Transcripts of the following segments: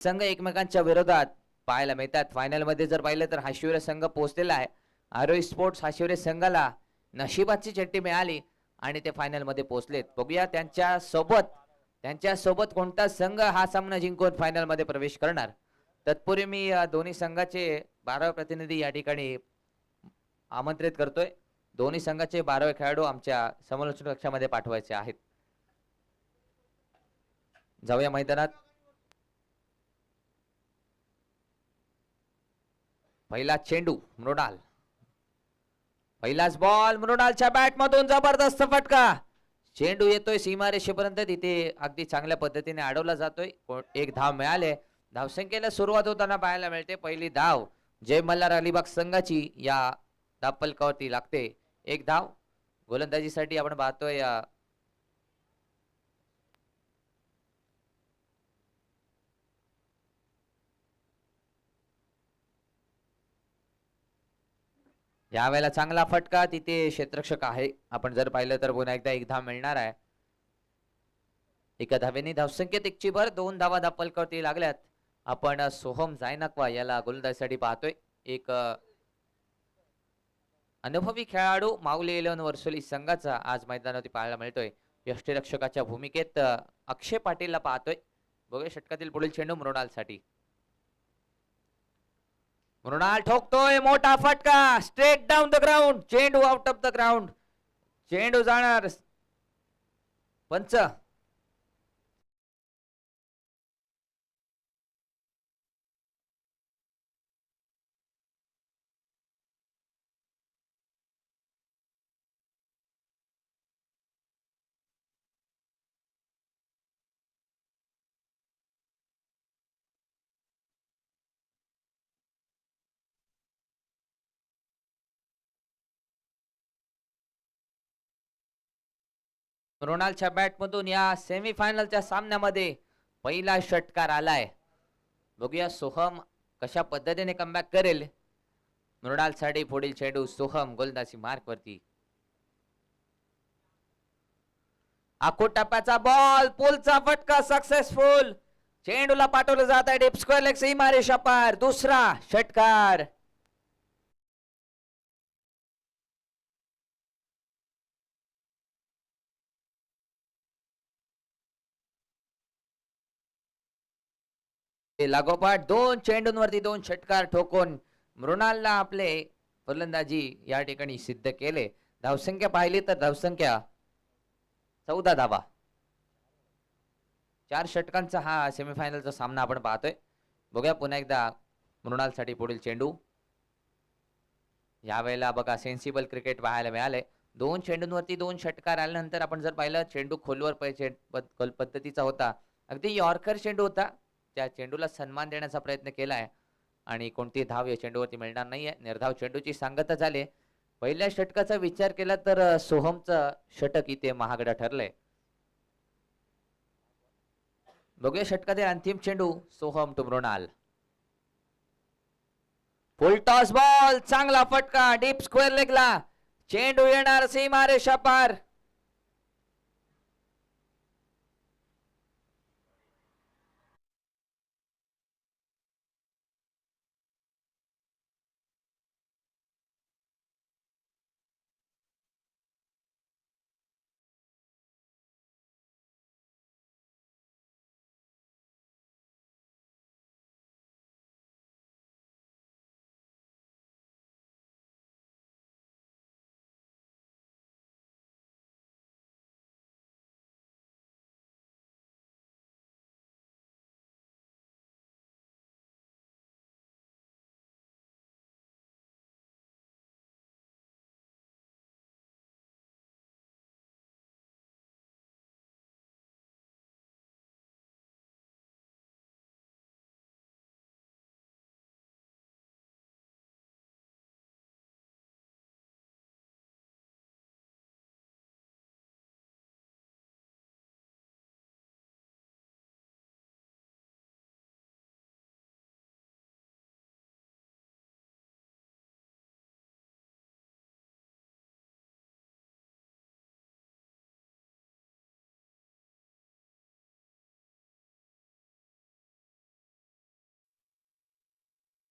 संघ एकमेकांच्या विरोधात पाहायला मिळतात. फायनल मध्ये जर पाहिलं तर हाशिवरे संघ पोहोचलेला आहे. आरोही स्पोर्ट्स हाशिवरे संघाला नशिबाची चिठ्ठी मिळाली आणि ते फायनल मध्ये पोहोचलेत. बघूया त्यांच्या सोबत कोणता संघ हा सामना जिंकून फायनल मध्ये प्रवेश करणार. तत्पूर्वी मी दोन्ही संघाचे 12 प्रतिनिधी या ठिकाणी आमंत्रित करतोय. दोन्ही संघाचे 12 खेळाडू आमच्या समालोचन कक्षामध्ये पाठवायचे आहेत. जाऊया मैदानात. पहिला चेंडू मृणाल. पहिलाच बॉल मृणालच्या बॅट मधून जबरदस्त फटका. चेंडू येतोय सीमारेषेपर्यंत. तिथे अगदी चांगल्या पद्धतीने अडवला जातोय. एक धाव मिळाले. धावसंख्येला सुरुवात होताना पाहायला मिळते. पहिली धाव जय मल्हार अलिबाग संघाची या धावफलकावरती लागते. एक धाव गोलंदाजीसाठी आपण पाहतोय यावेळेला चांगला फटका. तिथे क्षेत्ररक्षक आहे. आपण जर पाहिलं तर पुन्हा एकदा एक धाव मिळणार आहे. एका धावेने धावसंख्येत एकची भर. 2 धावा धावफलकावरती लागल्यात. आपण सोहम जायनाक्वा याला गोलंदाजीसाठी पाहतोय. एक अनुभवी खेळाडू माऊली 11 वर्सोली संघाचा आज मैदानावरती पाहायला मिळतोय. यष्टीरक्षकाच्या भूमिकेत अक्षय पाटीलला पाहतोय. बघूया षटकातील पुढील चेंडू मृणालसाठी. मृणाल ठोकतोय. मोठा फटका. Straight down the ground. चेंडू आउट ऑफ द ग्राउंड. चेंडू जाणार पंच. मृणालच्या बॅटमधून या सेमीफायनलच्या सामन्यामध्ये पहिला षटकार आलाय. बघूया सोहम कशा पद्धतीने कमबॅक करेल. मृणाल साठी पुढील चेंडू सोहम गोलंदाजी मार्क वरती. आखूट टप्प्याचा बॉल. पुलचा फटका सक्सेसफुल. चेंडूला पाठवलं जात आहे डीप स्क्वेअर लेग सीमारेषा पार. दुसरा षटकार. लागोपाठ 2 चेंडूंवरती 2 षटकार ठोकून मृणालला आपले फलंदाजी या ठिकाणी सिद्ध केले. धावसंख्या पाहिली तर धावसंख्या 14 धावा. 4 षटकांचा हा सेमीफायनलचा सामना आपण पाहतोय. बघूया पुन्हा एकदा मृणालसाठी पुढील चेंडू. यावेळेला बघा सेन्सिबल क्रिकेट पाहायला मिळाले. 2 चेंडूंवरती 2 षटकार आल्यानंतर आपण जर पाहिलं चेंडू खोलवर पद्धतीचा होता. अगदी यॉर्कर चेंडू होता. त्या चेंडूला सन्मान देण्याचा प्रयत्न केलाय आणि कोणती धाव या चेंडूवरती मिळणार नाहीये. निर्धाव चेंडूची सांगता झाली. पहिल्या षटकाचा विचार केला तर सोहमचं षटक इथे महागडा ठरलंय. बघूया षटकातील अंतिम चेंडू Soham to Mrinal. Full toss ball. चांगला फटका डीप स्क्वेअर लेगला. चेंडू येणार सीमारेषा पार.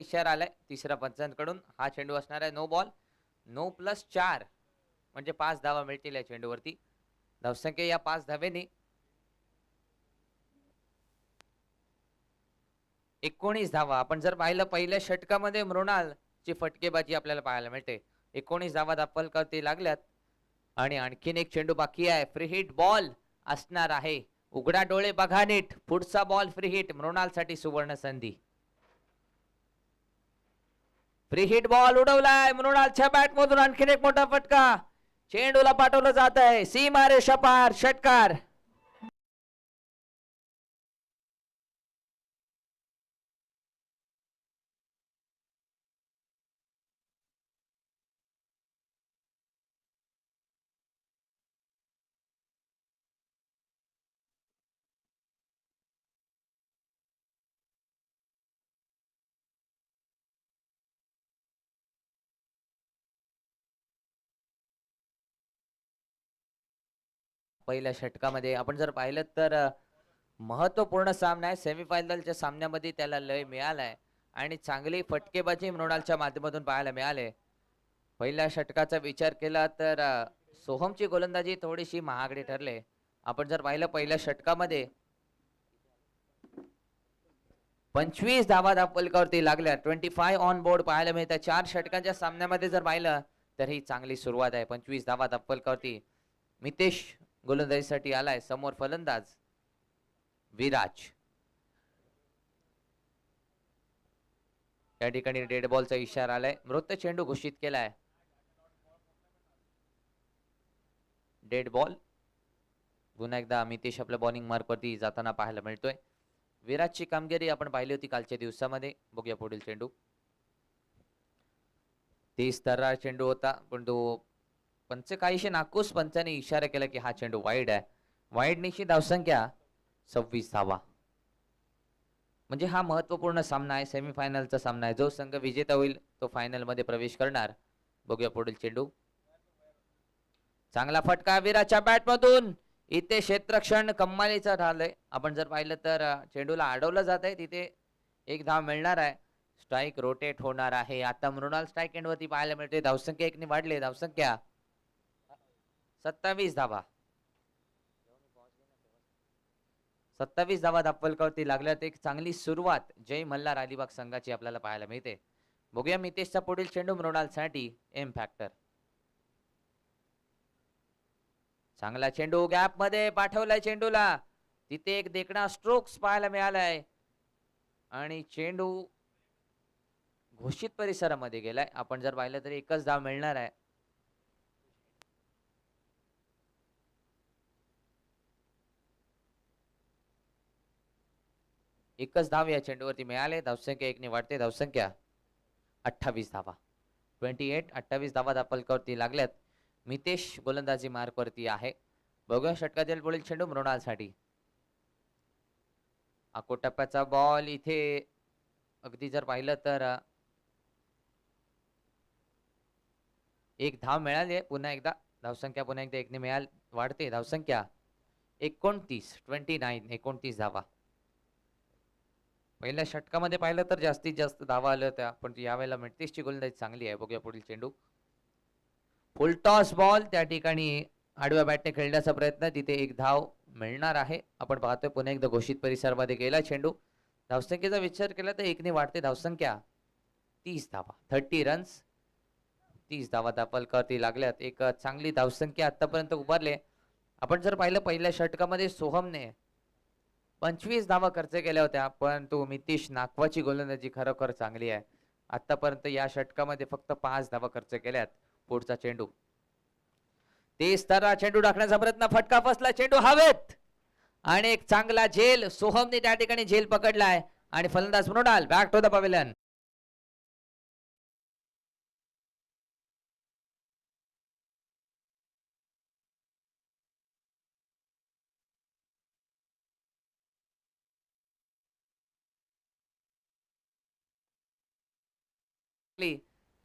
इशारा आलाय तिसऱ्या पंचांकडून. हा चेंडू असणार आहे नो बॉल. 9+4 म्हणजे 5 धावा मिळतील या चेंडूवरती. धावसंख्या या 5 धावेने 19 धावा. आपण जर पाहिलं पहिल्या षटकामध्ये मृणाल ची फटकेबाजी आपल्याला पाहायला मिळते. 19 धावा दापलकरती लागल्यात आणि आणखीन एक चेंडू बाकी आहे. फ्री हिट बॉल असणार आहे. उघडा डोळे बघा नीट. पुढचा बॉल फ्री हिट. मृणाल साठी सुवर्ण संधी. फ्री हिट बॉल उडवलाय मृणालच्या बॅट मधून. आणखीन एक मोठा फटका. चेंडूला पाठवलं जात आहे सीमारेषा पार. षटकार. पहिल्या षटकामध्ये आपण जर पाहिलं तर महत्वपूर्ण सामना आहे. सेमीफायनलच्या सामन्यामध्ये त्याला लय मिळालाय आणि चांगली फटकेबाजी मृणालच्या माध्यमातून पाहायला मिळाले. पहिल्या षटकाचा विचार केला तर सोहमची गोलंदाजी थोडीशी महागडी ठरले. आपण जर पाहिलं पहिल्या षटकामध्ये 25 धावा दापलकावरती लागल्या. 25 ऑन बोर्ड पाहायला मिळतात. 4 षटकांच्या सामन्यामध्ये जर पाहिलं तर ही चांगली सुरुवात आहे. 25 धावा दापलकावरती. मितेश गोलंदाजीसाठी आलाय. समोर फलंदाज विराज. या ठिकाणी डेड बॉलचा इशारा आलाय. मृत चेंडू घोषित केलाय. Dead ball. पुन्हा एकदा मितेश आपल्या बॉलिंग मार्क वरती जाताना पाहायला मिळतोय. विराजची कामगिरी आपण पाहिली होती कालच्या दिवसामध्ये. बघूया पुढील चेंडू. 30 तर्रार चेंडू होता पण तो पंच काहीशे नाकूस पंचाने इशारा केला की हा चेंडू वाईड आहे. वाईड निशी धावसंख्या 26 धावा. म्हणजे हा महत्वपूर्ण सामना आहे. सेमीफायनलचा सामना आहे. जो संघ विजेता होईल तो फायनल मध्ये प्रवेश करणार. बघूया पुढील चेंडू. चांगला फटका विराजच्या बॅट मधून. इथे क्षेत्ररक्षण कमालीचं झालंय. आपण जर पाहिलं तर चेंडूला अडवलं जात आहे. तिथे एक धाव मिळणार आहे. स्ट्राईक रोटेट होणार आहे. आता मृणाल स्ट्राईक एंड वरती पाहायला मिळते. धावसंख्या 1 ने वाढली. धावसंख्या 27 धावा. 27 धावा दापलकावरती लागल्यात. एक चांगली सुरुवात जय मल्हार अलिबाग संघाची आपल्याला पाहायला मिळते. बघूया मितेशचा पुढील चेंडू मृणाल साठी एम फॅक्टर. चांगला चेंडू गॅप मध्ये पाठवलाय चेंडूला. तिथे एक देखणा स्ट्रोक्स पाहायला मिळालाय आणि चेंडू घोषित परिसरामध्ये गेलाय. आपण जर पाहिलं तर एकच धाव मिळणार आहे. एकच धाव या चेंडूवरती मिळाले. धावसंख्या 1 ने वाढते. धावसंख्या 28 धावा. 28 धावा दापलकावरती लागल्यात. मितेश गोलंदाजी मार्क वरती आहे. बघूया षटकातील पुढील चेंडू मृणाल साठी. टप्प्याचा बॉल. इथे अगदी जर पाहिलं तर एक धाव मिळाली. पुन्हा एकदा धावसंख्या पुन्हा एकदा 1 ने वाढते. धावसंख्या 29 धावा. पहिल्या षटकामध्ये पाहिलं तर जास्तीत जास्त धावा आल्या होत्या पण यावेळेला मितेशची गोलंदाजी चांगली आहे. बघूया पुढील चेंडू. फुल टॉस बॉल. त्या ठिकाणी आडव्या बॅटने खेळण्याचा प्रयत्न. तिथे एक धाव मिळणार आहे. आपण पाहतोय पुन्हा एकदा घोषित परिसरामध्ये गेला चेंडू. धावसंख्येचा विचार केला तर 1 ने वाढते. धावसंख्या 30 धावा. 30 रन्स. 30 धावा दापलकावरती लागल्यात. एक चांगली धावसंख्या आतापर्यंत उभारले. आपण जर पाहिलं पहिल्या षटकामध्ये सोहमने 25 धावा खर्च केल्या होत्या परंतु मितेश नागवाची गोलंदाजी खरोखर चांगली आहे. आतापर्यंत या षटकामध्ये फक्त 5 धावा खर्च केल्यात. पुढचा चेंडू. 30 तर्रार चेंडू टाकण्याचा प्रयत्न. फटका फसला. चेंडू हवेत आणि एक चांगला झेल. सोहमने त्या ठिकाणी झेल पकडलाय आणि फलंदाज Mrinal back to the pavilion.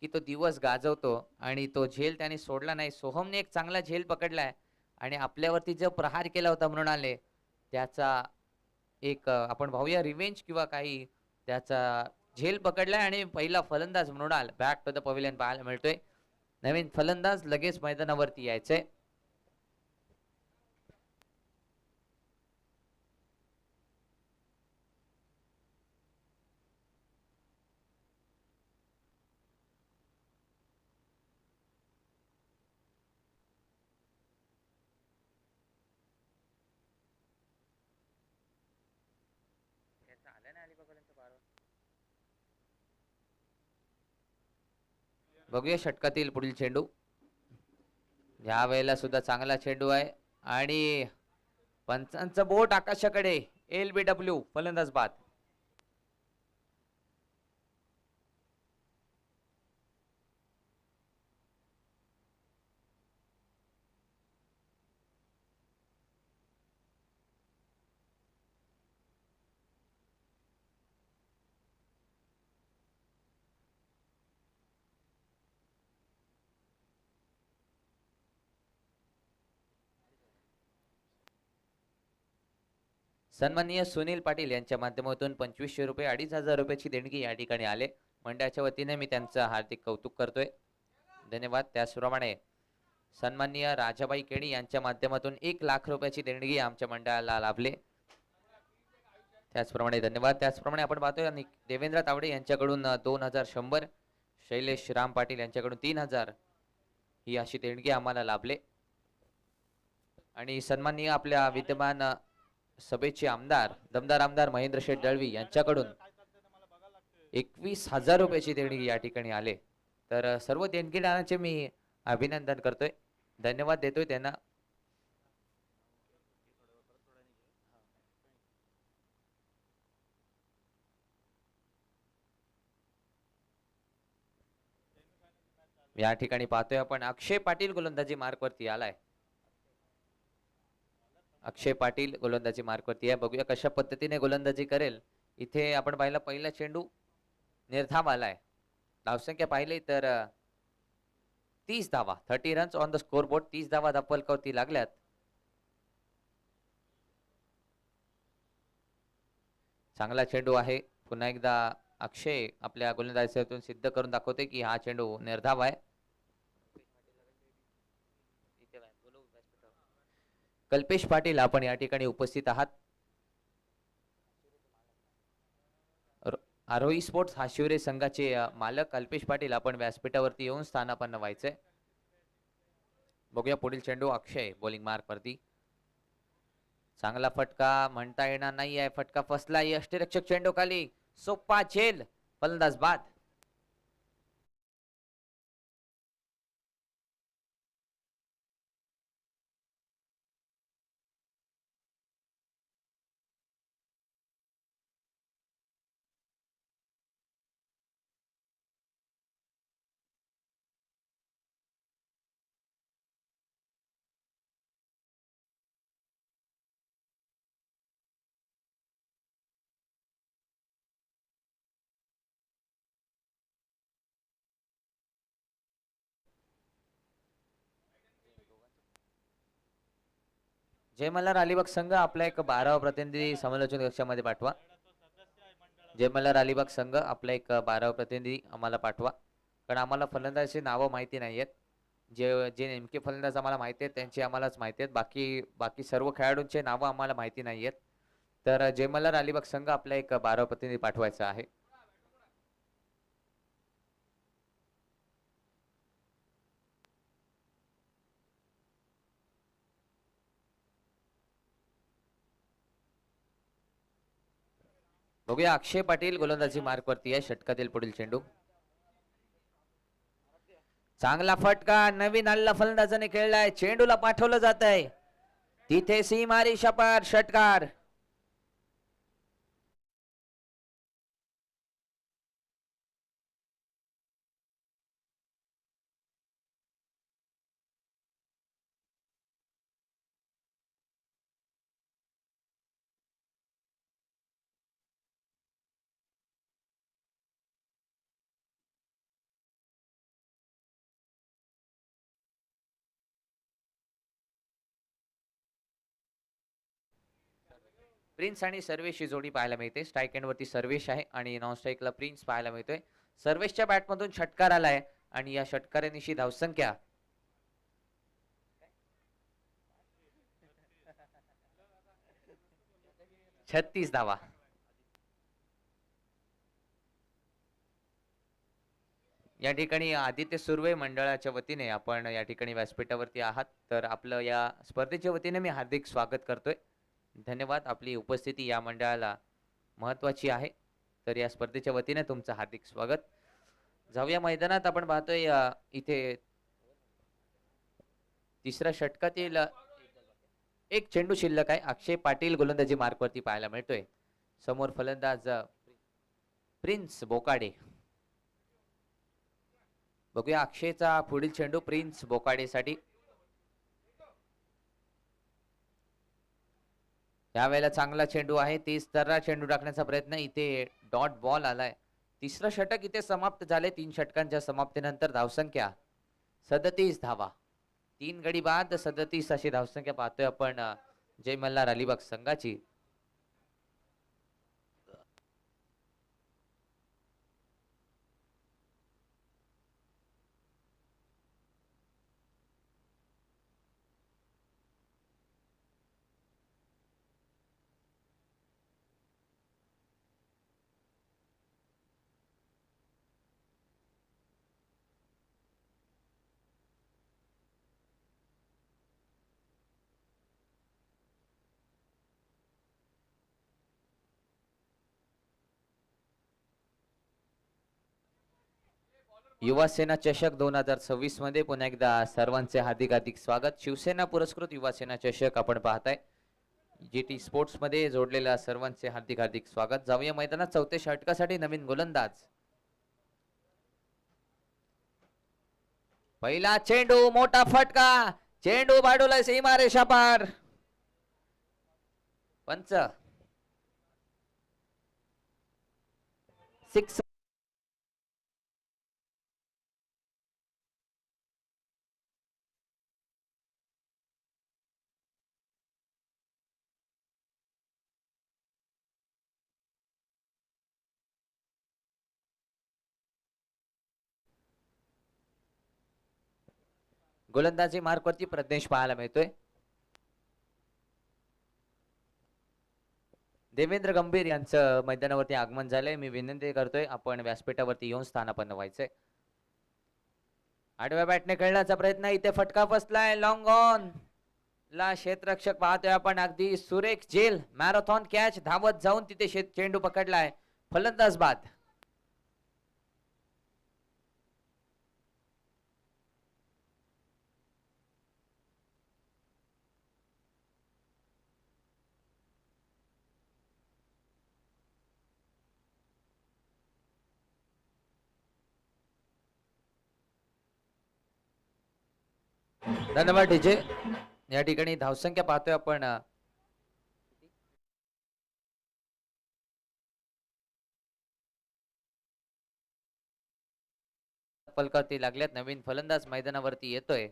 की तो दिवस गाजवतो आणि तो झेल त्याने सोडला नाही. सोहमने एक चांगला झेल पकडलाय आणि आपल्यावरती जो प्रहार केला होता मृणालने त्याचा एक आपण पाहूया रिवेंज किंवा काही त्याचा झेल पकडलाय आणि पहिला फलंदाज Mrinal back to the pavilion पाहायला मिळतोय. नवीन फलंदाज लगेच मैदानावरती यायचंय. बघूया षटकातील पुढील चेंडू. या वेळेला सुद्धा चांगला चेंडू आहे आणि पंचांचं बोट आकाशाकडे. LBW फलंदाज बाद. सन्माननीय सुनील पाटील यांच्या माध्यमातून 2500 रुपये 2500 रुपयाची देणगी या ठिकाणी आले. मंडळाच्या वतीने मी त्यांचं हार्दिक कौतुक करतोय. धन्यवाद. त्याचप्रमाणे सन्माननीय राजाबाई केणी यांच्या माध्यमातून 1,00,000 रुपयाची देणगी आमच्या मंडळाला लाभले. त्याचप्रमाणे धन्यवाद. त्याचप्रमाणे आपण पाहतोय देवेंद्र तावडे यांच्याकडून 2100, शैलेश राम पाटील यांच्याकडून 3000 ही अशी देणगी आम्हाला लाभले. आणि सन्माननीय आपल्या विद्यमान सभेचे आमदार दमदार आमदार महेंद्र शेठ दळवी यांच्याकडून 21,000 रुपयाची देणगी या ठिकाणी आले. तर सर्व देणगीदारांचे मी अभिनंदन करतोय. धन्यवाद देतोय त्यांना. या ठिकाणी पाहतोय आपण अक्षय पाटील गोलंदाजी मार्कवरती आलाय. अक्षय पाटील गोलंदाजी मार्कवरती आहे. बघूया कशा पद्धतीने गोलंदाजी करेल. इथे आपण पाहिला पहिला चेंडू निर्धाव आलाय. धावसंख्या पाहिली तर 30 धावा, 30 runs on the score board. 30 धावा धापलकावरती लागल्यात. चांगला चेंडू आहे. पुन्हा एकदा अक्षय आपल्या गोलंदाजीतून सिद्ध करून दाखवते की हा चेंडू निर्धाव आहे. कल्पेश पाटील आपण या ठिकाणी उपस्थित आहात. आरोही स्पोर्ट्स हाशिवरे संघाचे मालक कल्पेश पाटील आपण व्यासपीठावरती येऊन स्थानापन्न व्हायचंय. बघूया पुढील चेंडू अक्षय बॉलिंग मार्क वरती. चांगला फटका म्हणता येणार नाही आहे. फटका फसला. यष्टीरक्षक चेंडू खाली. सोप्पा झेल. फलंदाज बाद. जय मल्हार अलिबाग संघ आपला एक 12वा प्रतिनिधी समालोचन कक्षामध्ये पाठवा. जय मल्हार अलिबाग संघ आपला एक 12वा प्रतिनिधी आम्हाला पाठवा. कारण आम्हाला फलंदाजाची नावं माहिती नाहीयेत. जे जे नेमके फलंदाज आम्हाला माहिती आहेत त्यांची आम्हालाच माहिती आहेत. बाकी सर्व खेळाडूंचे नावं आम्हाला माहिती नाहीयेत. तर जय मल्हार अलिबाग संघ आपला एक 12वा प्रतिनिधी पाठवायचा आहे. बघूया अक्षय पाटील गोलंदाजी मार्क वरती आहे. षटकातील पुढील चेंडू. चांगला फटका नवीन आलेला फलंदाजाने खेळलाय. चेंडूला पाठवलं जात आहे. तिथे सीमारी शपार षटकार. प्रिन्स आणि सर्वेशची जोडी पाहायला मिळते. स्ट्राईक एंड वरती सर्वेश आहे आणि नॉन स्ट्राईकला प्रिन्स पाहायला मिळतोय. सर्वेशच्या बॅटमधून षटकार आलाय आणि या षटकारानिशी धावसंख्या 36 धावा. या ठिकाणी आदित्य सुर्वे मंडळाच्या वतीने आपण या ठिकाणी व्यासपीठावरती आहात, तर आपलं या स्पर्धेच्या वतीने मी हार्दिक स्वागत करतोय. धन्यवाद. आपली उपस्थिती या मंडळाला महत्वाची आहे, तर या स्पर्धेच्या वतीने तुमचं हार्दिक स्वागत. जाऊया मैदानात. आपण पाहतोय इथे तिसऱ्या षटकातील एक चेंडू शिल्लक आहे. अक्षय पाटील गोलंदाजी मार्कवरती पाहायला मिळतोय. समोर फलंदाज प्रिन्स बोकाडे. बघूया अक्षयचा पुढील चेंडू प्रिन्स बोकाडेसाठी. यावेळेला चांगला चेंडू आहे. 30 तर्रा चेंडू टाकण्याचा प्रयत्न. इथे डॉट बॉल आलाय. तिसरं षटक इथे समाप्त झाले. 3 षटकांच्या समाप्तीनंतर धावसंख्या 37 धावा. 3 गडी बाद 37 अशी धावसंख्या पाहतोय आपण जय मल्हार अलिबाग संघाची. युवा सेना चषक 2026 मध्ये पुन्हा एकदा सर्वांचे हार्दिक स्वागत. शिवसेना पुरस्कृत युवा सेना चषक आपण पाहताय. जीटी स्पोर्ट्स मध्ये जोडलेल्या सर्वांचे हार्दिक स्वागत. जाऊया मैदानात. चौथ्या षटकासाठी नवीन गोलंदाज. पहिला चेंडू मोठा फटका. चेंडू बाडूला सीमारेषा पार. पंच 6. गोलंदाजी मार्कवरती प्रज्ञेश पाहायला मिळतोय. देवेंद्र गंभीर यांचं मैदानावरती आगमन झालंय. मी विनंती करतोय आपण व्यासपीठावरती येऊन स्थानापन्न व्हायचंय. आडव्या बॅटने खेळण्याचा प्रयत्न. इथे फटका बसलाय. लॉंग ऑन ला क्षेत्ररक्षक पाहतोय आपण. अगदी सुरेख जेल मॅरेथॉन कॅच. धावत जाऊन तिथे चेंडू पकडलाय. फलंदाज बाद. धन्यवाद डीजे. या ठिकाणी धावसंख्या पाहतोय आपण फलकावरती लागल्यात. नवीन फलंदाज मैदानावरती येतोय.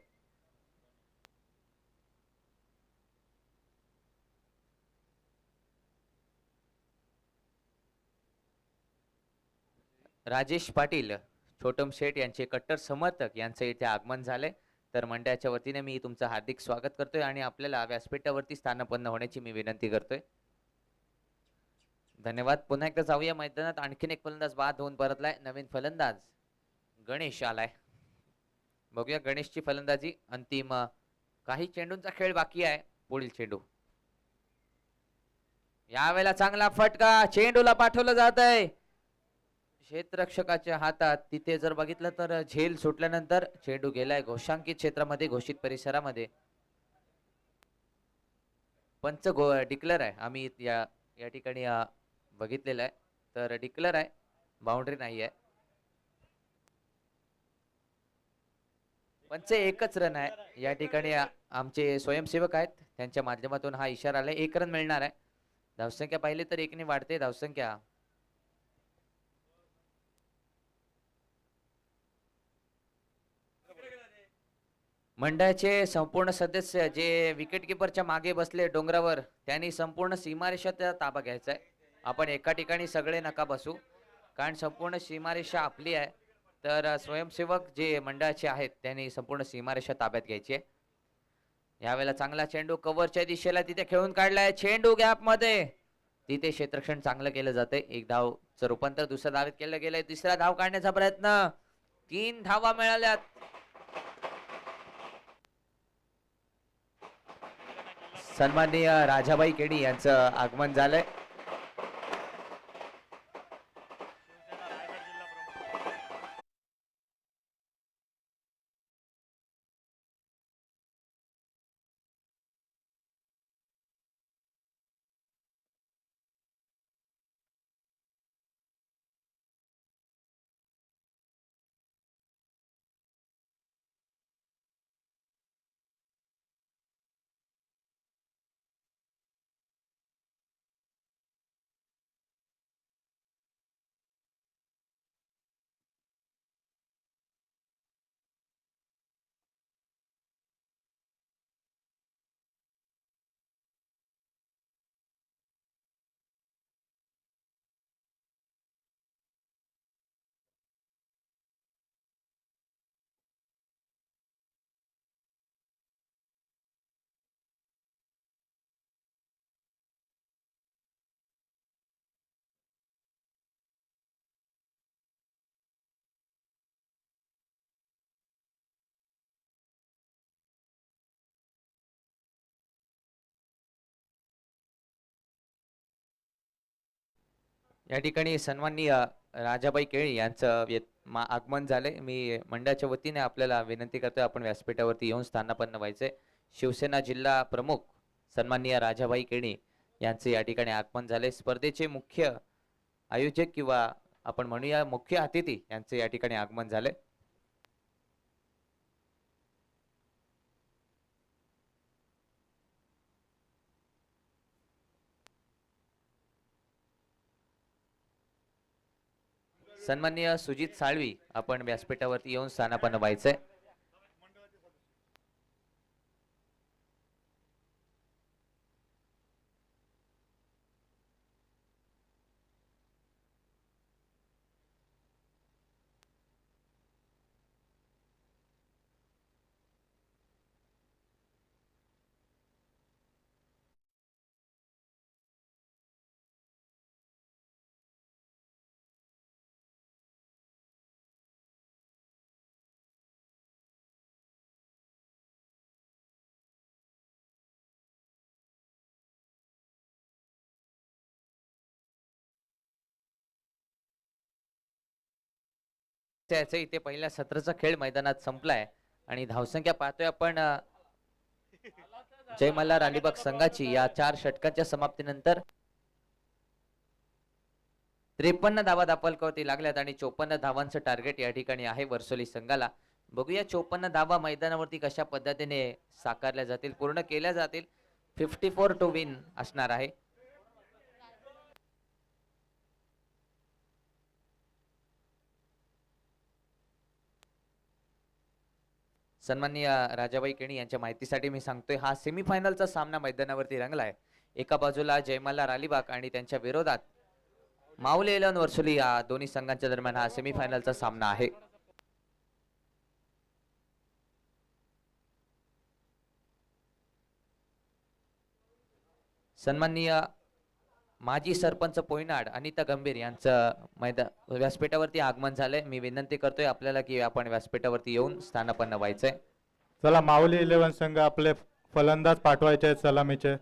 राजेश पाटील छोटम शेठ यांचे कट्टर समर्थक यांचे इथे आगमन झाले. तर मंडळाच्या वतीने मी तुमचं हार्दिक स्वागत करतोय आणि आपल्याला व्यासपीठावरती स्थानापन्न होण्याची मी विनंती करतोय. धन्यवाद. पुन्हा एकदा जाऊया मैदानात. आणखीन एक फलंदाज बाद होऊन परतलाय. नवीन फलंदाज गणेश आलाय. बघूया गणेशची फलंदाजी. अंतिम काही चेंडूंचा खेळ बाकी आहे. पुढील चेंडू. यावेळेला चांगला फटका. चेंडूला पाठवलं जात आहे क्षेत्ररक्षकाच्या हातात. तिथे जर बघितलं तर झेल सुटल्यानंतर चेंडू गेलाय घोषांकित क्षेत्रामध्ये, घोषित परिसरामध्ये. पंच डिक्लेअर आहे. आम्ही या ठिकाणी बघितलेलं आहे. तर डिक्लेअर आहे. बाउंड्री नाही आहे. पंच एकच रन आहे. या ठिकाणी आमचे स्वयंसेवक आहेत, त्यांच्या माध्यमातून हा इशारा आलाय. 1 रन मिळणार आहे. धावसंख्या पाहिली तर 1 ने वाढते धावसंख्या. मंडळाचे संपूर्ण सदस्य जे विकेट किपरच्या मागे बसले डोंगरावर, त्यांनी संपूर्ण सीमारेषेचा ताबा घ्यायचा आहे. आपण एका ठिकाणी सगळे नका बसू, कारण संपूर्ण सीमारेषा आपली आहे. तर स्वयंसेवक जे मंडळाचे आहेत त्यांनी संपूर्ण सीमारेषा ताब्यात घ्यायची आहे. यावेळेला चांगला चेंडू कव्हरच्या दिशेला तिथे खेळून काढलाय. चेंडू गॅप मध्ये, तिथे क्षेत्ररक्षण चांगलं केलं जाते. एक धावचं रूपांतर दुसऱ्या धावेत केलं गेलंय. तिसरा धाव काढण्याचा प्रयत्न, 3 धावा मिळाल्यात. सन्माननीय राजाबाई केडी यांचं आगमन झालंय. या ठिकाणी सन्माननीय राजाबाई केळी यांचं आगमन झालंय. मी मंडळाच्या वतीने आपल्याला विनंती करतोय, आपण व्यासपीठावरती येऊन स्थानापन्न व्हायचंय. शिवसेना जिल्हा प्रमुख सन्माननीय राजाबाई केळी यांचे या ठिकाणी आगमन झाले. स्पर्धेचे मुख्य आयोजक किंवा आपण म्हणूया मुख्य अतिथी यांचे या ठिकाणी आगमन झाले. सन्माननीय सुजित साळवी, आपण व्यासपीठावरती येऊन स्थानापन्न व्हायचंय. त्याचे इथे पहिल्या सत्राचा खेळ मैदानात संपलाय आणि धावसंख्या पाहतोय आपण जय मल्हार अलिबाग संघाची या 4 षटकांच्या समाप्तीनंतर 53 धावा दापलकावरती लागल्यात आणि 54 धावांचं टार्गेट या ठिकाणी आहे वर्सोली संघाला. बघूया 54 धावा मैदानावरती कशा पद्धतीने साकारल्या जातील, पूर्ण केल्या जातील. 54 टू विन असणार आहे. सन्माननीय राजाबाई केणी यांच्या माहितीसाठी मी सांगतोय, हा सेमीफायनलचा सामना मैदानावरती रंगलाय. एका बाजूला जय मल्हार अलिबाग आणि त्यांच्या विरोधात माऊली 11 वर्सोली, या दोन्ही संघांच्या दरम्यान हा सेमीफायनलचा सामना आहे. सन्माननीय माजी सरपंच पोयनाड अनिता गंभीर यांचं मैदान व्यासपीठावरती आगमन झालंय. मी विनंती करतोय आपल्याला की आपण व्यासपीठावरती येऊन स्थानापन्न व्हायचंय. चला, माऊली 11 संघ आपले फलंदाज पाठवायचे आहेत सलामीचे.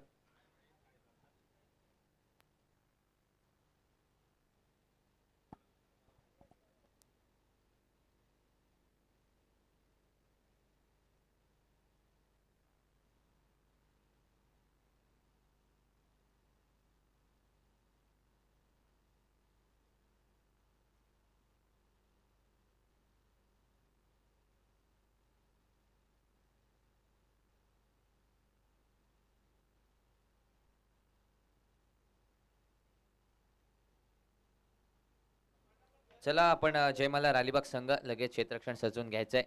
चला, आपण जय मल्हार अलिबाग संघ लगेच क्षेत्ररक्षण सजवून घ्यायचंय.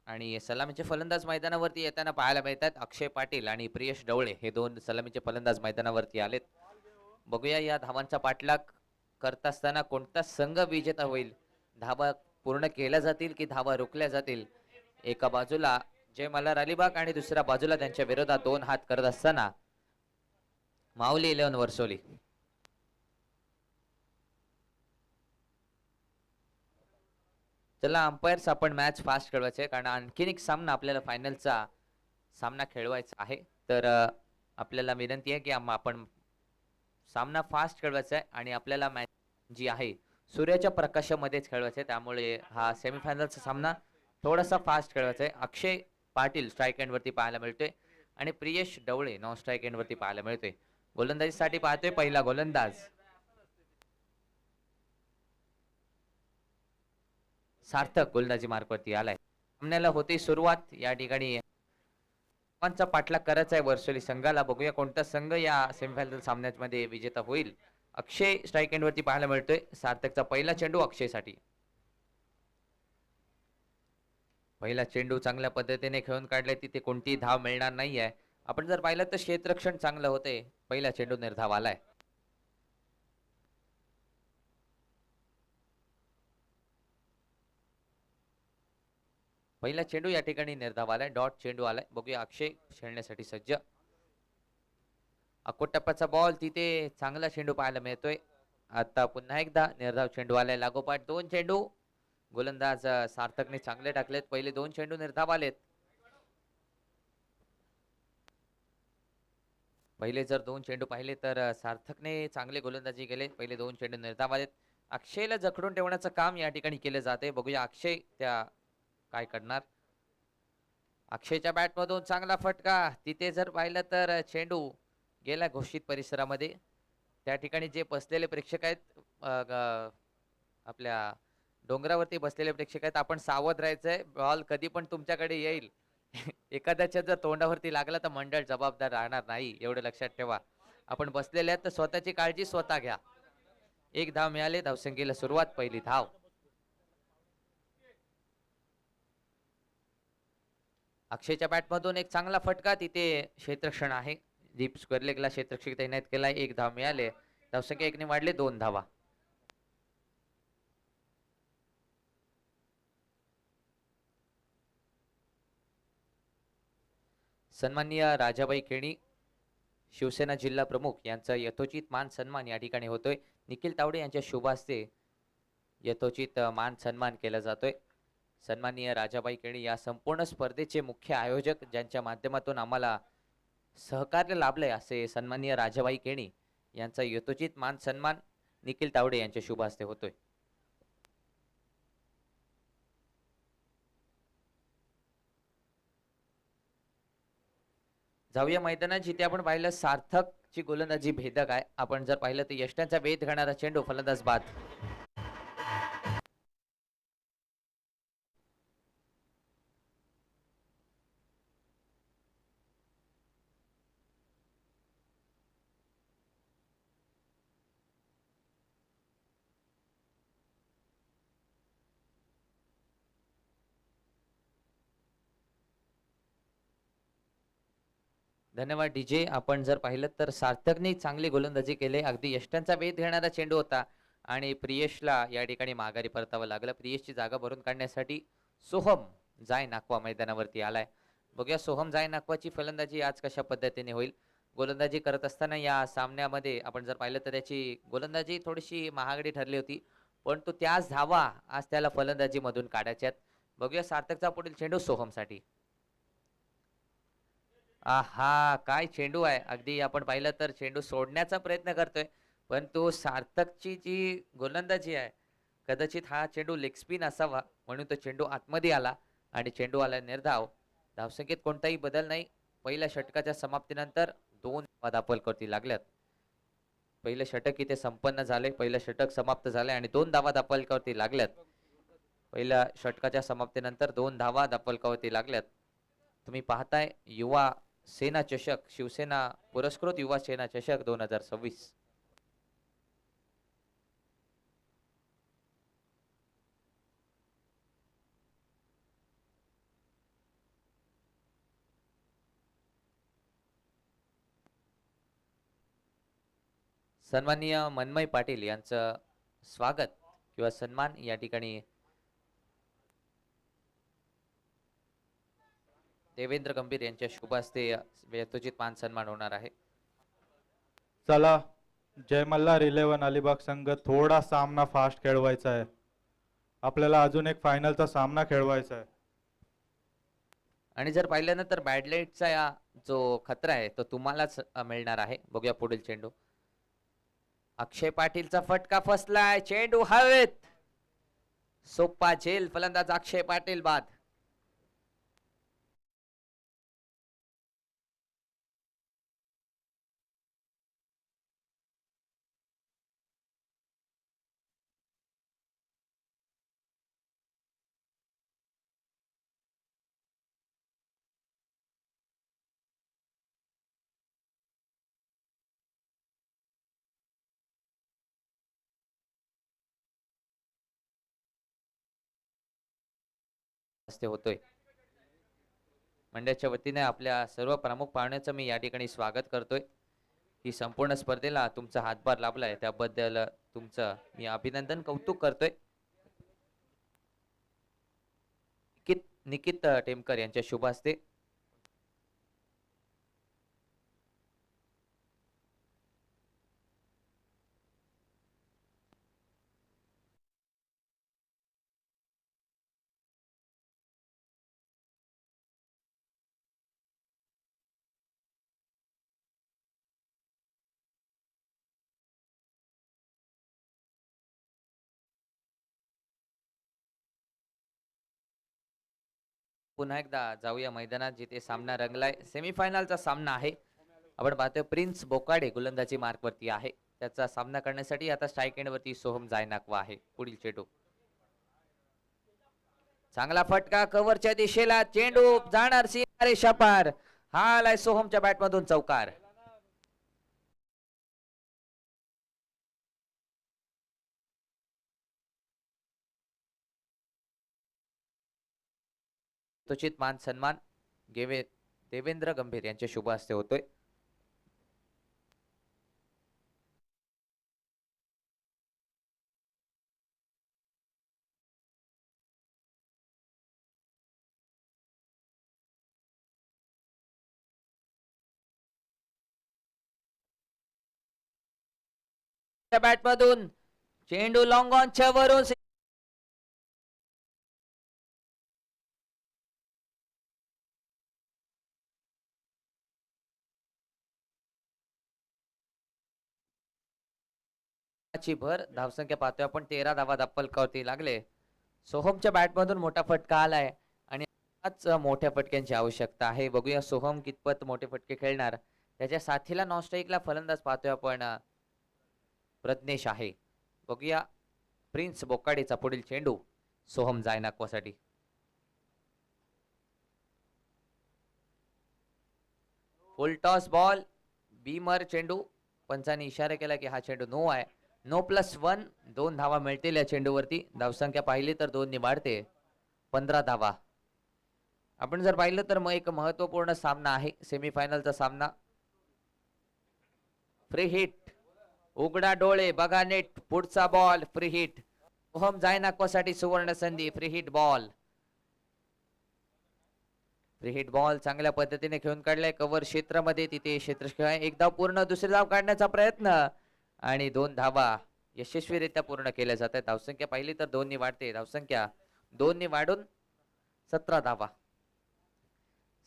आणि सलामीचे फलंदाज मैदानावरती येताना पाहायला मिळतात. अक्षय पाटील आणि प्रियश ढवळे हे दोन सलामीचे फलंदाज मैदानावरती आलेत. बघूया या धावांचा पाठलाग करत असताना कोणता संघ विजेता होईल. धावा पूर्ण केल्या जातील की धावा रोखल्या जातील. एका बाजूला जय मल्हार अलिबाग आणि दुसऱ्या बाजूला त्यांच्या विरोधात दोन हात करत असताना माऊली 11 वर्सोली. चला अंपायर्स, आपण मॅच फास्ट खेळवायचे आहे कारण आणखीन एक सामना आपल्याला फायनलचा सामना खेळवायचा आहे. तर आपल्याला विनंती आहे की आपण सामना फास्ट खेळवायचा आहे आणि आपल्याला मॅच जी आहे सूर्याच्या प्रकाशामध्येच खेळवायचा आहे. त्यामुळे हा सेमीफायनलचा सामना थोडासा फास्ट खेळवायचा आहे. अक्षय पाटील स्ट्राईक एंड वरती पाहायला मिळतोय आणि Priyesh Dhawale non strike end वरती पाहायला मिळतोय. गोलंदाजीसाठी पाहतोय पहिला गोलंदाज सार्थक गोलंदाजी मार्कवरती आलाय. सामन्याला होती सुरुवात. या ठिकाणी चा पाठलाग करायचा आहे वर्सोली संघाला. बघूया कोणता संघ या सेमीफायनल सामन्यामध्ये विजेता होईल. अक्षय स्ट्राईक एंड वरती पाहायला मिळतोय. सार्थकचा पहिला चेंडू अक्षयसाठी. पहिला चेंडू चांगल्या पद्धतीने खेळून काढलाय. तिथे कोणतीही धाव मिळणार नाहीये. आपण जर पाहिलं तर क्षेत्ररक्षण चांगलं होते. पहिला चेंडू निर्धाव आलाय. पहिला चेंडू या ठिकाणी निर्धाव आलाय. डॉट चेंडू आलाय. बघूया अक्षय खेळण्यासाठी सज्ज. अकोट टप्प्याचा बॉल. तिथे चांगला चेंडू पाहायला मिळतोय. आता पुन्हा एकदा निर्धाव चेंडू आलाय. लागोपाठ दोन चेंडू गोलंदाज सार्थकने चांगले टाकलेत. पहिले दोन चेंडू निर्धाव आलेत. पहिले जर दोन चेंडू पाहिले तर सार्थकने चांगले गोलंदाजी केले. पहिले दोन चेंडू निर्धाव आलेत. अक्षयला जखडून ठेवण्याचं काम या ठिकाणी केले जाते. बघूया अक्षय त्या काय करणार. अक्षयच्या बॅट मधून चांगला फटका. तिथे जर पाहिलं तर चेंडू गेला घोषित परिसरामध्ये. त्या ठिकाणी जे बसलेले प्रेक्षक आहेत आपल्या डोंगरावरती बसलेले प्रेक्षक आहेत, आपण सावध राहायचंय. बॉल कधी पण तुमच्याकडे येईल. एखाद्याच्या जर तोंडावरती लागला तर मंडळ जबाबदार राहणार नाही, एवढं लक्षात ठेवा. आपण बसलेले आहेत तर स्वतःची काळजी स्वतः घ्या. एक धाव मिळाले. धावसंख्येला सुरुवात. पहिली धाव. अक्षयच्या बॅटमधून एक चांगला फटका. तिथे क्षेत्ररक्षण आहे. डीप स्क्वेअर लेगला क्षेत्ररक्षक तैनात केलाय. एक धाव मिळाले. धावसंख्या एकने वाढले. 2 धावा. सन्माननीय राजाबाई केणी शिवसेना जिल्हा प्रमुख यांचा यथोचित मान सन्मान या ठिकाणी होतोय. निखिल तावडे यांच्या शुभ हस्ते यथोचित मान सन्मान केला जातोय. सन्माननीय राजाबाई केणी या संपूर्ण स्पर्धेचे मुख्य आयोजक, ज्यांच्या माध्यमातून आम्हाला सहकार्य लाभलंय, असे सन्माननीय राजाबाई केणी यांचा यथोचित मान सन्मान निखिल तावडे यांच्या शुभ हस्ते होतोय. जाऊया मैदानात, जिथे आपण पाहिलं सार्थक ची गोलंदाजी भेदक आहे. आपण जर पाहिलं तर यष्ट्यांचा वेध घेणारा चेंडू फलंदाज बाद. धन्यवाद डीजे. आपण जर पाहिलं तर सार्थकने चांगली गोलंदाजी केली. अगदी यष्ट्यांचा वेध घेणारा चेंडू होता आणि प्रियेशला या ठिकाणी माघारी परतावं लागलं. प्रियेशची जागा भरून काढण्यासाठी सोहम जाय नाकवा मैदानावरती आलाय. बघूया सोहम जाय नाकवाची फलंदाजी आज कशा पद्धतीने होईल. गोलंदाजी करत असताना या सामन्यामध्ये आपण जर पाहिलं तर त्याची गोलंदाजी थोडीशी महागडी ठरली होती, परंतु त्याच धावा आज त्याला फलंदाजी मधून काढायच्यात. बघूया सार्थकचा पुढील चेंडू सोहमसाठी. आहा, काय चेंडू आहे. अगदी आपण पाहिलं तर चेंडू सोडण्याचा प्रयत्न करतोय, परंतु सार्थकची जी गोलंदाजी आहे, कदाचित हा चेंडू लेग स्पिन असावा, म्हणून तो चेंडू आतमध्ये आला आणि चेंडू आला निर्धाव. धावसंख्येत कोणताही बदल नाही. पहिल्या षटकाच्या समाप्तीनंतर 2 धावा दापलकरती लागल्यात. पहिलं षटक इथे संपन्न झाले. पहिलं षटक समाप्त झाले आणि 2 धावा दापलकरती लागल्यात. पहिल्या षटकाच्या समाप्तीनंतर 2 धावा दापलकरती लागल्यात. तुम्ही पाहताय युवा सेना चषक, शिवसेना पुरस्कृत युवा सेना चषक 2026. सन्माननीय मनमय पाटील यांचं स्वागत किंवा सन्मान या ठिकाणी देवेंद्र गंभीर यांच्या शुभ हस्ते यथोचित मान सन्मान होणार आहे. चला जय मल्हार 11 अलिबाग संघ थोडा सामना फास्ट खेळवायचा आहे. आपल्याला अजून एक फायनलचा सामना खेळवायचा आहे. आणि जर पाहिलं ना तर बॅडलाईटचा या जो खतरा आहे तो तुम्हालाच मिळणार आहे. बघूया पुढील चेंडू. अक्षय पाटीलचा फटका फसलाय. चेंडू हवेत. सोप्पा झेल फलंदाज अक्षय पाटील बाद. हस्ते होतोय. मंडळाच्या वतीने आपल्या सर्व प्रमुख पाहुण्यांचं मी या ठिकाणी स्वागत करतोय. ही संपूर्ण स्पर्धेला तुमचा हातभार लाभलाय त्याबद्दल तुमचं मी अभिनंदन कौतुक करतोय. निकित टेमकर यांच्या शुभ हस्ते पुन्हा एकदा जाऊया मैदानात जिथे सामना रंगलाय. सेमीफायनलचा सामना आहे. आपण पाहतोय प्रिन्स बोकाडे गोलंदाजी मार्क वरती आहे. त्याचा सामना करण्यासाठी आता स्ट्राईक एंड वरती सोहम जायनाकवा आहे. पुढील चेंडू चांगला फटका कव्हरच्या दिशेला. चेंडू जाणार सीमारेषा पार. हा आलाय सोहमच्या बॅट मधून चौकार. यथोचित मान सन्मान देवेंद्र गंभीर यांच्या शुभ हस्ते होतोय. बॅट मधून चेंडू लॉंग ऑनच्या वरून भर. धावसंख्या पाहतोय आपण 13 धावा फलकावरती लागले. सोहमच्या बॅट मधून मोठा फटका आलाय आणि आज मोठ्या फटक्यांची आवश्यकता आहे. बघूया सोहम कितपत मोठे फटके खेळणार. त्याच्या साथीला नॉनस्ट्राईकला फलंदाज पाहतोय आपण प्रज्ञेश आहे. बघूया प्रिन्स बोकाडेचा पुढील चेंडू सोहम जायनाकवासाठी. फुल टॉस बॉल बीमर चेंडू. पंचांनी इशारा केला की हा चेंडू नो आहे. नो +1. 2 धावा मिळतील या चेंडूवरती. धावसंख्या पाहिली तर 2 वाढते. 15 धावा. आपण जर पाहिलं तर मग एक महत्वपूर्ण सामना आहे सेमीफायनलचा सामना. Free hit. उघडा डोळे बघा नेट. पुढचा बॉल फ्री हिट. सोहम जायनाकवासाठी सुवर्ण संधी. Free hit ball. Free hit ball चांगल्या पद्धतीने खेळून काढलाय कव्हर क्षेत्रामध्ये. तिथे क्षेत्र एकदा पूर्ण दुसरी धाव काढण्याचा प्रयत्न आणि 2 धावा यशस्वीरित्या पूर्ण केल्या जातात. धावसंख्या पाहिली तर 2 वाढते. धावसंख्या 2 वाढून 17 धावा.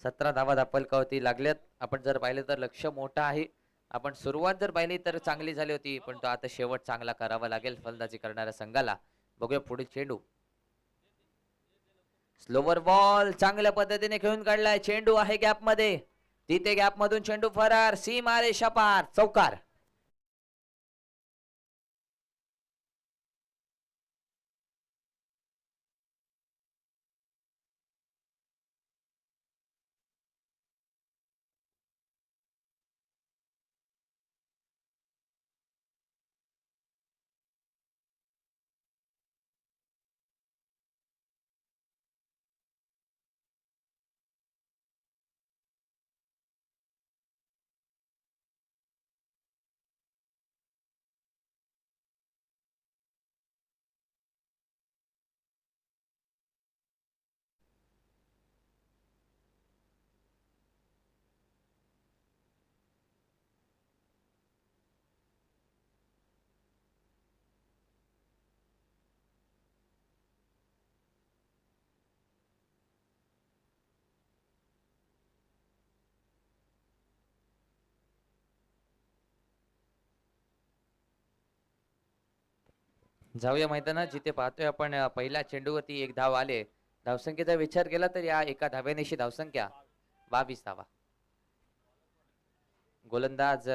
17 धावा फलकावरती लागल्यात. आपण जर पाहिलं तर लक्ष मोठं आहे. आपण सुरुवात जर पाहिली तर चांगली झाली होती पण तो आता शेवट चांगला करावा लागेल फलंदाजी करणाऱ्या संघाला. बघूया पुढील चेंडू. स्लोवर बॉल चांगल्या पद्धतीने खेळून काढलाय. चेंडू आहे गॅप मध्ये. तिथे गॅप मधून चेंडू फरार. सीमारेषा पार. चौकार. जाऊया मैदानात जिथे पाहतोय आपण पहिल्या चेंडूवरती एक धाव आले. धावसंख्येचा विचार केला तर या एका धावेनेशी धावसंख्या 22 धावा. गोलंदाज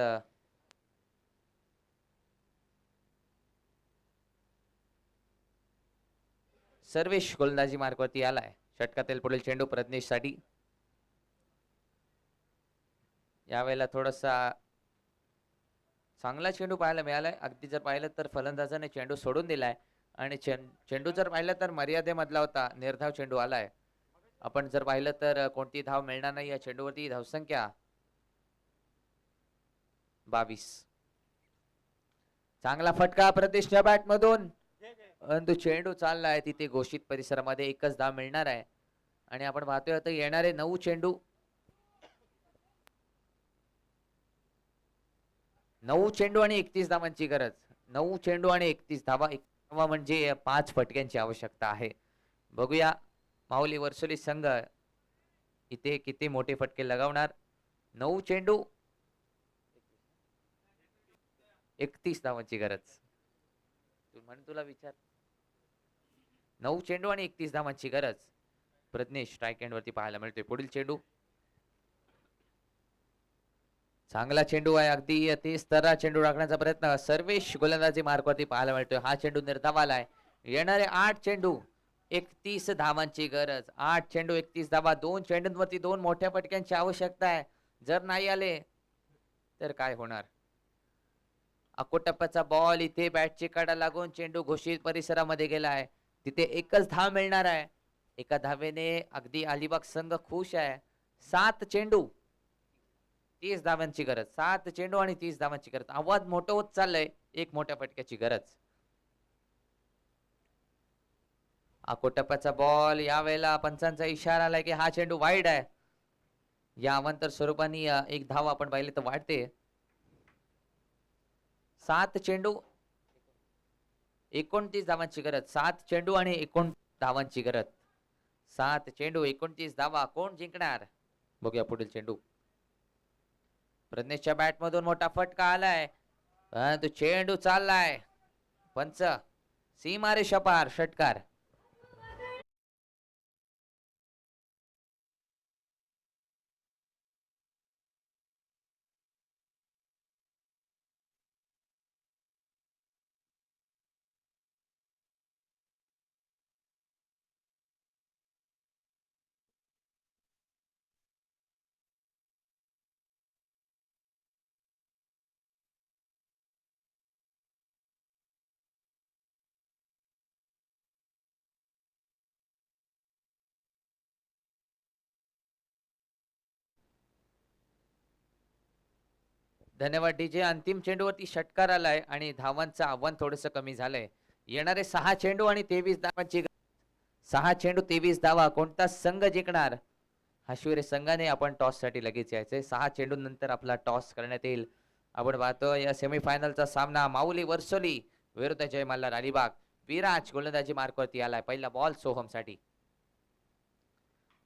सर्वेश गोलंदाजी मार्कवरती आलाय. षटकातील पुढील चेंडू प्रज्ञेश साठी. यावेळेला थोडासा चांगला चेंडू पाहायला मिळालाय. अगदी जर पाहिलं तर फलंदाजाने चेंडू सोडून दिलाय आणि चेंडू जर पाहिलं तर मर्यादेमधला होता. निर्धाव चेंडू आलाय. आपण जर पाहिलं तर कोणती धाव मिळणार नाही या चेंडूवरती. धावसंख्या 22. चांगला फटका प्रदेशच्या बॅट मधून, परंतु चेंडू चाललाय तिथे घोषित परिसरामध्ये. एकच धाव मिळणार आहे आणि आपण पाहतोय आता येणारे 9 चेंडू 9 चेंडू आणि 31 धावांची गरज. 9 चेंडू आणि 31 धावा. धावा म्हणजे 5 फटक्यांची आवश्यकता आहे. बघूया माऊली वर्सोली संघ इथे किती मोठे फटके लगावणार. 9 चेंडू 31 धावांची गरज. तुला विचार 9 चेंडू आणि 31 धावांची गरज. प्रज्ञेश स्ट्राईक एंड वरती पाहायला मिळतोय. पुढील चेंडू चांगला चेंडू आहे. अगदी तेज तरा चेंडू टाकण्याचा प्रयत्न सर्वेश गोलंदाजी मार्कवरती पाहायला मिळतोय. हा चेंडू निर्धावाला आहे. येणारे 8 चेंडू 31 धावांची गरज. 8 चेंडू 31 धावा. 2 चेंडूंवरती 2 मोठ्या फटक्यांची आवश्यकता आहे. जर नाही आले तर काय होणार. अकोटप्प्याचा बॉल इथे बॅटची कडा लागून चेंडू घोषित परिसरामध्ये गेला आहे. तिथे एकच धाव मिळणार आहे. एका धावेने अगदी अलिबाग संघ खुश आहे. 7 चेंडू 30 धावांची गरज. 7 चेंडू आणि 30 धावांची गरज. आवाज मोठं होत चाललंय. एक मोठ्या फटक्याची गरज. अकोटप्प्याचा बॉल. यावेळेला पंचांचा इशारा आलाय की हा चेंडू वाईड आहे. या अवांतर स्वरूपाने एक धाव आपण पाहिले तर वाढते. 7 चेंडू 29 धावांची गरज. 7 चेंडू आणि 29 धावांची गरज. 7 चेंडू 29 धावा. कोण जिंकणार बघूया. पुढील चेंडू प्रज्ञेशच्या बॅट मधून मोठा फटका आलाय, परंतु चेंडू चाललाय. पंच सीमारेषा पार. षटकार. धन्यवाद डीजे. अंतिम चेंडूवरती षटकार आलाय आणि धावांचं आव्हान थोडस कमी झालंय. येणारे 6 चेंडू आणि 23 धावांची. 6 चेंडू 23 धावा. कोणता संघ जिंकणार. हाशिवरे संघाने आपण टॉस साठी लगेच यायचंय. 6 चेंडू नंतर आपला टॉस करण्यात येईल. आपण पाहतो या सेमीफायनलचा सामना माऊली वर्सोली विरुद्ध जय मल्हार अलिबाग. विराज गोलंदाजी मार्कवरती आलाय. पहिला बॉल सोहम साठी.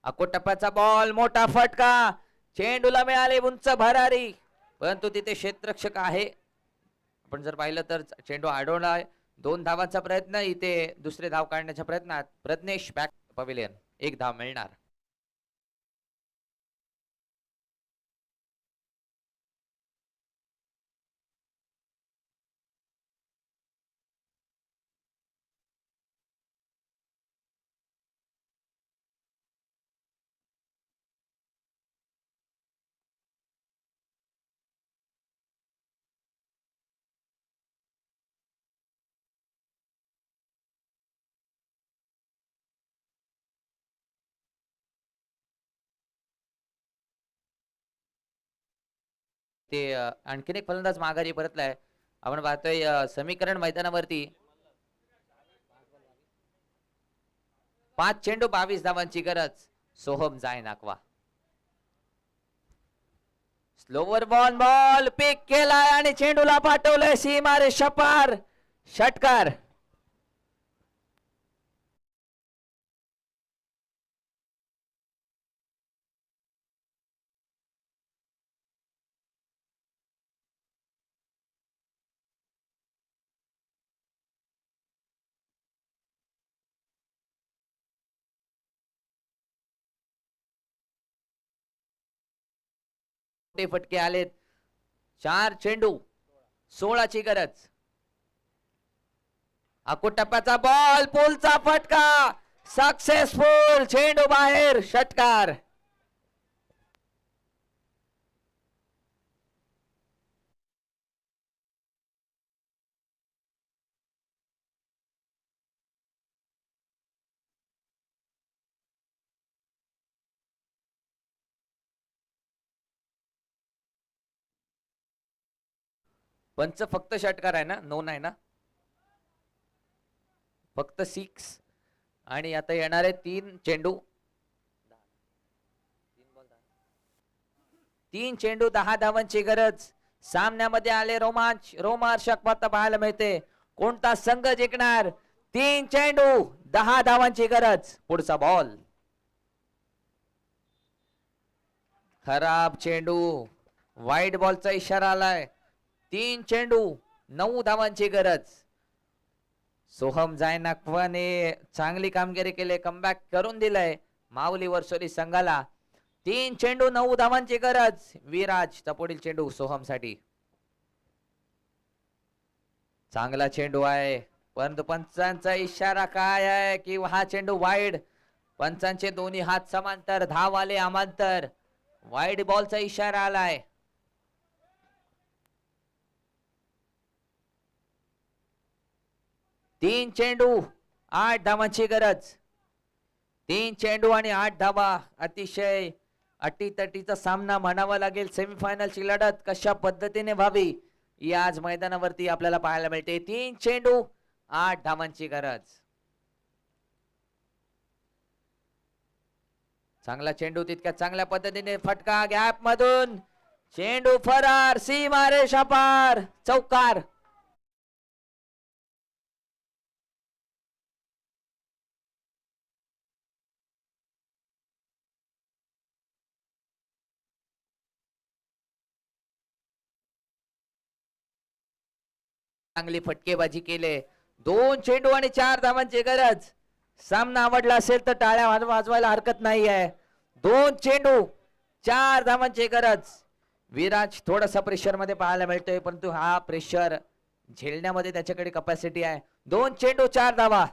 अकोटप्प्याचा बॉल. मोठा फटका. चेंडूला मिळाले उंच भरारी, परंतु तिथे क्षेत्ररक्षक आहे. आपण जर पाहिलं तर चेंडू अडवलाय. 2 धावांचा प्रयत्न. इथे दुसरे धाव काढण्याच्या प्रयत्नात प्रज्ञेश बॅक पवेलियन. 1 धाव मिळणार. ते आणखीन एक फलंदाज माघारी परतलाय. आपण पाहतोय समीकरण मैदानावरती 5 चेंडू 22 धावांची गरज. सोहम जाय नाकवा. स्लोवर बॉल पिक केलाय आणि चेंडूला पाठवलंय सीमारेषा पार. षटकार. ते फटके आलेत. 4 चेंडू 16ची गरज. अकूट टप्प्याचा बॉल, पोलचा फटका, सक्सेसफुल, चेंडू बाहेर, षटकार. पंच फक्त षटकार आहे ना, नो नाही ना, फक्त 6. आणि आता येणारे 3 चेंडू 3 चेंडू 10 धावांची गरज. सामन्यामध्ये आले रोमांचक पाहता पाहायला मिळते. कोणता संघ जिंकणार? 3 चेंडू 10 धावांची गरज. पुढचा बॉल, खराब चेंडू, वाईट बॉलचा इशारा आलाय. 3 चेंडू 9 धावांची गरज. सोहम जायनाकवाने चांगली कामगिरी केली, कमबॅक करून दिलंय माऊली वर्सोली संघाला. 3 चेंडू 9 धावांची गरज. विराज पुढील चेंडू सोहम साठी. चांगला चेंडू आहे, परंतु पंचांचा इशारा काय आहे की हा चेंडू वाईड. पंचांचे दोन्ही हात समांतर, धाव आले अमांतर, वाईड बॉलचा इशारा आलाय. तीन चेंडू 8 धावांची गरज. 3 चेंडू आणि 8 धावा. अतिशय अटीतटीचा सामना म्हणावा लागेल. सेमीफायनलची लढत कशा पद्धतीने व्हावी ही आज मैदानावरती आपल्याला पाहायला मिळते. 3 चेंडू 8 धावांची गरज. चांगला चेंडू, तितक्या चांगल्या पद्धतीने फटका गॅप मधून, चेंडू फरार, सीमारेषा पार, चौकार. चांगली फटकेबाजी केले. 2 चेंडू आणि 4 धावांची गरज. सामना आवडला असेल तर टाळ्या वाजवायला हरकत नाही आहे. 2 चेंडू 4 धावांची गरज. विराज थोडासा प्रेशर मध्ये पाहायला मिळतोय, परंतु हा प्रेशर झेलण्यामध्ये त्याच्याकडे कपॅसिटी आहे. 2 चेंडू 4 धावा.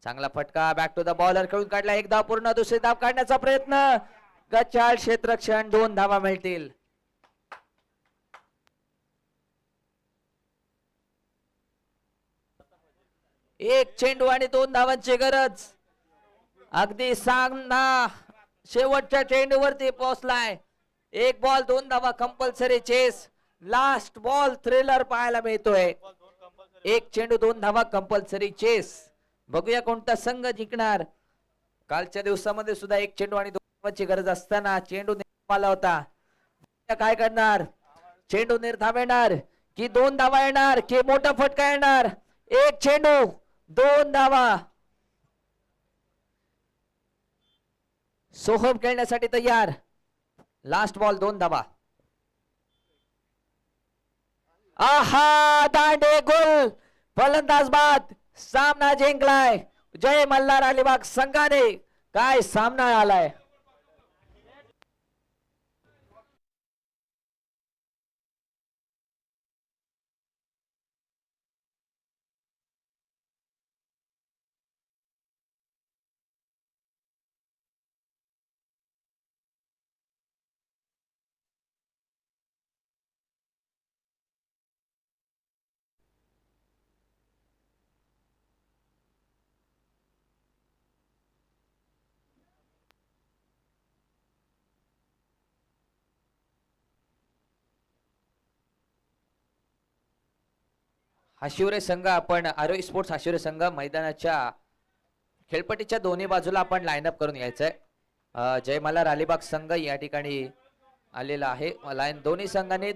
चांगला फटका, बॅक टू द बॉलर, खेळून काढला. एक धाव पूर्ण, दुसरी धाव काढण्याचा प्रयत्न, गचाळ क्षेत्ररक्षण, 2 धावा मिळतील. एक चेंडू आणि 2 धावांची गरज. अगदी सामना शेवटच्या चेंडूवरती पोहोचलाय. 1 बॉल 2 धावा, compulsory chess. Last ball thriller पाहायला मिळतोय. 1 चेंडू 2 धावा, कंपल्सरी चेस. बघूया कोणता संघ जिंकणार. कालच्या दिवसामध्ये सुद्धा 1 चेंडू आणि 2 धावांची गरज असताना चेंडू आला होता. काय करणार? चेंडू निर्धाव येणार की 2 धावा येणार की मोठा फटका येणार? 1 चेंडू 2 धावा. सोहम खेळण्यासाठी तयार. लास्ट बॉल 2 धावा. आहा, दांडे गोल, फलंदाज बाद. सामना जिंकलाय जय मल्हार अलिबाग संघाने. काय सामना आलाय. हाशिवरे संघ, आपण आरोही स्पोर्ट्स हाशिवरे संघ मैदानाच्या खेळपट्टीच्या दोन्ही बाजूला आपण लाईनअप करून यायचंय. जय मल्हार अलिबाग संघ या ठिकाणी आलेला आहे. लाईन दोन्ही संघांनी